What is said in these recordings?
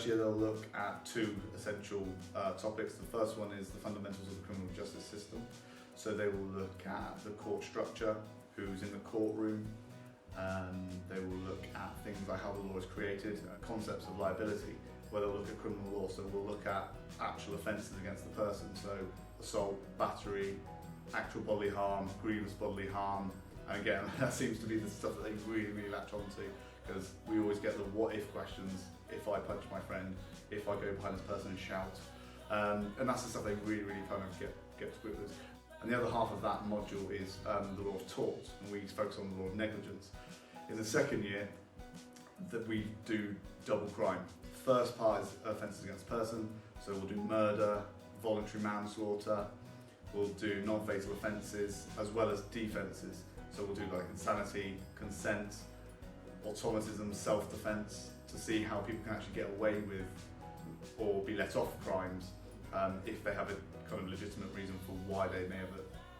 first year they'll look at two essential topics. The first one is the fundamentals of the criminal justice system. So they will look at the court structure, who's in the courtroom. They will look at things like how the law is created, concepts of liability, where they'll look at criminal law. So we'll look at actual offences against the person, so assault, battery, actual bodily harm, grievous bodily harm. And again, that seems to be the stuff that they really, really latch onto, because we always get the what if questions. If I punch my friend, if I go behind this person and shout. And that's the stuff they really, really kind of get to grip with. And the other half of that module is the law of tort, and we focus on the law of negligence. In the second year, that we do double crime. First part is offences against person, so we'll do murder, voluntary manslaughter, we'll do non-fatal offences, as well as defences. So we'll do like insanity, consent, automatism, self-defence, to see how people can actually get away with or be let off crimes if they have a kind of legitimate reason for why they may have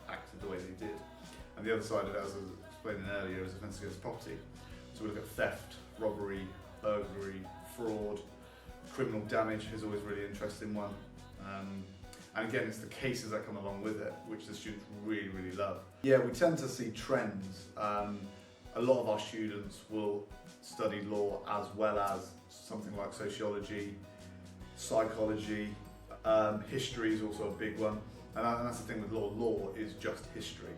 acted the way they did. And the other side of it, as I was explaining earlier, is offence against property. So we look at theft, robbery, burglary, fraud, criminal damage is always a really interesting one. And again, it's the cases that come along with it, which the students really, really love. Yeah, we tend to see trends. A lot of our students will study law as well as something like sociology, psychology, history is also a big one. And that's the thing with law. Law is just history,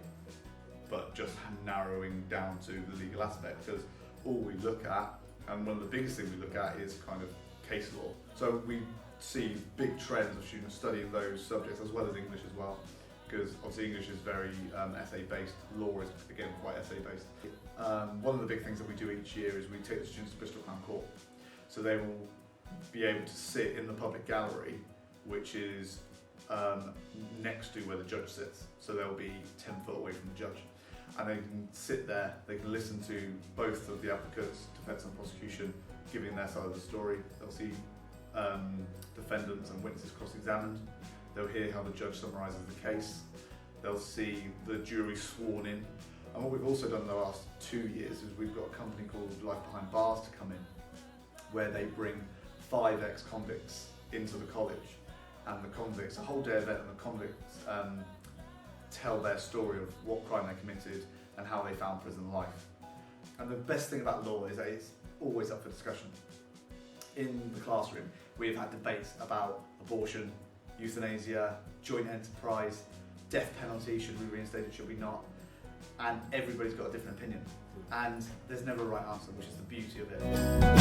but just narrowing down to the legal aspect, because all we look at, and one of the biggest things we look at, is kind of case law. So we see big trends of students studying those subjects as well as English as well, because obviously English is very essay based, law is again quite essay based. One of the big things that we do each year is we take the students to Bristol Crown Court. So they will be able to sit in the public gallery, which is next to where the judge sits. So they'll be 10 foot away from the judge. And they can sit there, they can listen to both of the applicants, defence and prosecution, giving their side of the story. They'll see defendants and witnesses cross-examined. They'll hear how the judge summarises the case. They'll see the jury sworn in. And what we've also done in the last 2 years is we've got a company called Life Behind Bars to come in, where they bring 5 ex-convicts into the college. And the convicts, a whole day event, and the convicts tell their story of what crime they committed and how they found prison life. And the best thing about law is that it's always up for discussion. In the classroom, we've had debates about abortion, euthanasia, joint enterprise, death penalty, should we reinstate it, should we not? And everybody's got a different opinion. And there's never a right answer, which is the beauty of it.